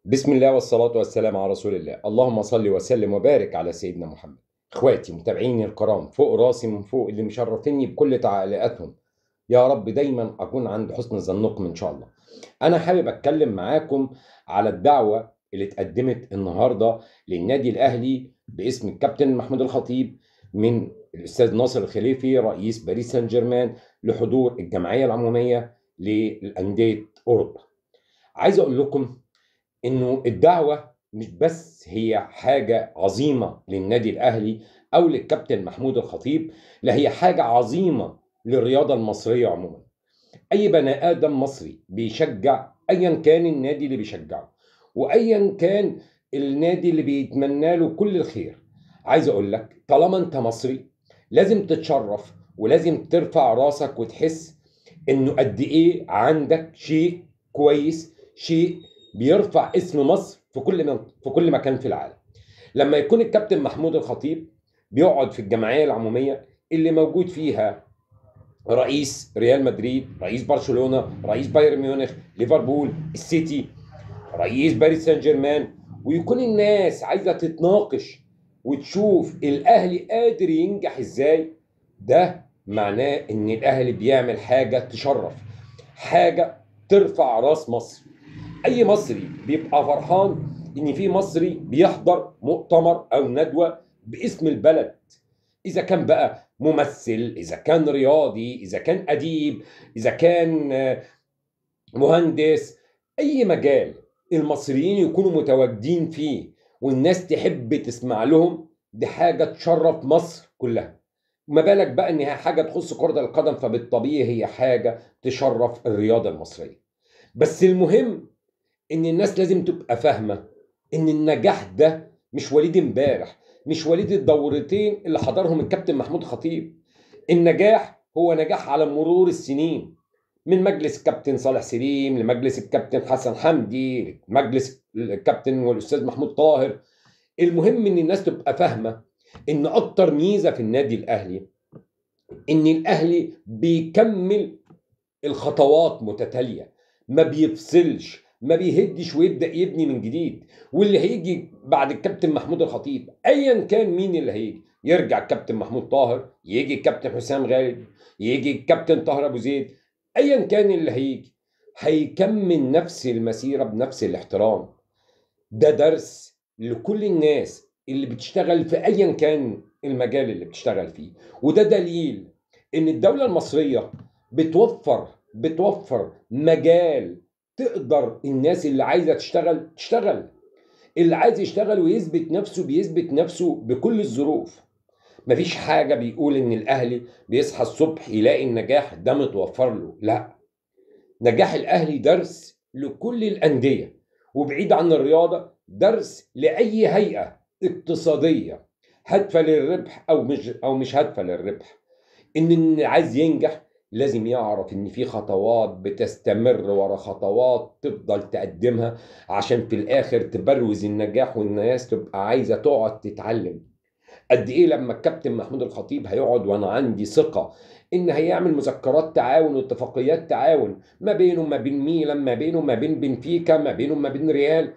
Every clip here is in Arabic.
بسم الله والصلاة والسلام على رسول الله. اللهم صل وسلم وبارك على سيدنا محمد. اخواتي متابعيني الكرام، فوق راسي من فوق اللي مشرفيني بكل تعليقاتهم، يا رب دايما اكون عند حسن ظنكم ان شاء الله. انا حابب اتكلم معاكم على الدعوة اللي اتقدمت النهاردة للنادي الاهلي باسم الكابتن محمود الخطيب من الاستاذ ناصر الخليفي رئيس باريس سان جيرمان لحضور الجمعية العمومية للأندية اوروبا. عايز اقول لكم انه الدعوه مش بس هي حاجه عظيمه للنادي الاهلي او للكابتن محمود الخطيب، لا هي حاجه عظيمه للرياضه المصريه عموما. اي بني ادم مصري بيشجع ايا كان النادي اللي بيشجعه وايا كان النادي اللي بيتمنى له كل الخير، عايز اقول لك طالما انت مصري لازم تتشرف ولازم ترفع راسك وتحس انه قد ايه عندك شيء كويس، شيء بيرفع اسم مصر في كل مكان في العالم. لما يكون الكابتن محمود الخطيب بيقعد في الجمعيه العموميه اللي موجود فيها رئيس ريال مدريد، رئيس برشلونه، رئيس بايرن ميونخ، ليفربول، السيتي، رئيس باريس سان جيرمان، ويكون الناس عايزه تتناقش وتشوف الاهلي قادر ينجح ازاي، ده معناه ان الاهلي بيعمل حاجه تشرف، حاجه ترفع راس مصر. اي مصري بيبقى فرحان ان في مصري بيحضر مؤتمر او ندوه باسم البلد، اذا كان بقى ممثل، اذا كان رياضي، اذا كان اديب، اذا كان مهندس، اي مجال المصريين يكونوا متواجدين فيه والناس تحب تسمع لهم، دي حاجه تشرف مصر كلها. ما بالك بقى انها حاجه تخص كره القدم، فبالطبيعي هي حاجه تشرف الرياضه المصريه. بس المهم ان الناس لازم تبقى فاهمه ان النجاح ده مش وليد امبارح، مش وليد الدورتين اللي حضرهم الكابتن محمود خطيب. النجاح هو نجاح على مرور السنين، من مجلس الكابتن صالح سليم لمجلس الكابتن حسن حمدي لمجلس الكابتن والاستاذ محمود طاهر. المهم ان الناس تبقى فاهمه ان اكتر ميزه في النادي الاهلي ان الاهلي بيكمل الخطوات متتاليه، ما بيفصلش، ما بيهدش ويبدا يبني من جديد. واللي هيجي بعد الكابتن محمود الخطيب ايا كان مين اللي هيجي، يرجع الكابتن محمود طاهر، يجي الكابتن حسام غالب، يجي الكابتن طاهر ابو زيد، ايا كان اللي هيجي هيكمل نفس المسيره بنفس الاحترام. ده درس لكل الناس اللي بتشتغل في ايا كان المجال اللي بتشتغل فيه، وده دليل ان الدولة المصرية بتوفر مجال تقدر الناس اللي عايزة تشتغل تشتغل، اللي عايز يشتغل ويثبت نفسه بيثبت نفسه بكل الظروف. مفيش حاجة بيقول ان الاهلي بيصحى الصبح يلاقي النجاح ده متوفر له، لا، نجاح الاهلي درس لكل الانديه، وبعيد عن الرياضه درس لاي هيئه اقتصاديه هادفه للربح او مش هادفه للربح. ان اللي عايز ينجح لازم يعرف ان في خطوات بتستمر ورا خطوات تفضل تقدمها عشان في الاخر تبروز النجاح والناس تبقى عايزه تقعد تتعلم. قد ايه لما الكابتن محمود الخطيب هيقعد، وانا عندي ثقه ان هيعمل مذكرات تعاون واتفاقيات تعاون ما بينه وما بين ميلان، ما بينه وما بين بنفيكا، ما بينه وما بين ريال.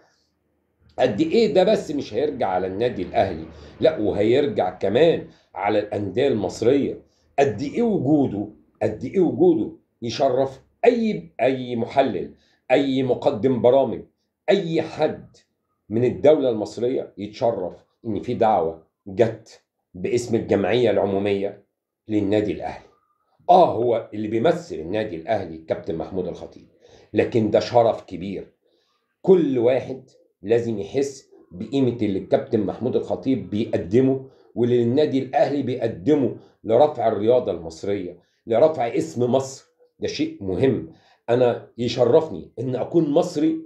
قد ايه ده بس مش هيرجع على النادي الاهلي، لا وهيرجع كمان على الانديه المصريه. قد ايه وجوده يشرف اي محلل، اي مقدم برامج، اي حد من الدوله المصريه يتشرف ان في دعوه جت باسم الجمعيه العموميه للنادي الاهلي. هو اللي بيمثل النادي الاهلي كابتن محمود الخطيب، لكن ده شرف كبير. كل واحد لازم يحس بقيمة اللي الكابتن محمود الخطيب بيقدمه واللي النادي الأهلي بيقدمه لرفع الرياضة المصرية، لرفع اسم مصر. ده شيء مهم. أنا يشرفني أن أكون مصري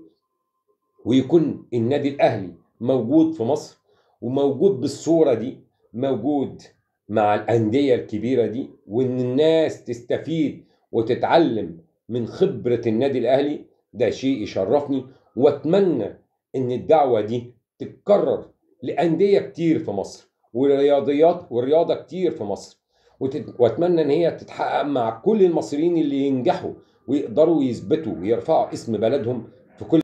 ويكون النادي الأهلي موجود في مصر وموجود بالصورة دي، موجود مع الأندية الكبيرة دي، وإن الناس تستفيد وتتعلم من خبرة النادي الأهلي. ده شيء يشرفني، وأتمنى إن الدعوة دي تتكرر لأندية كتير في مصر والرياضة كتير في مصر، وأتمنى إن هي تتحقق مع كل المصريين اللي ينجحوا ويقدروا يثبتوا ويرفعوا اسم بلدهم في كل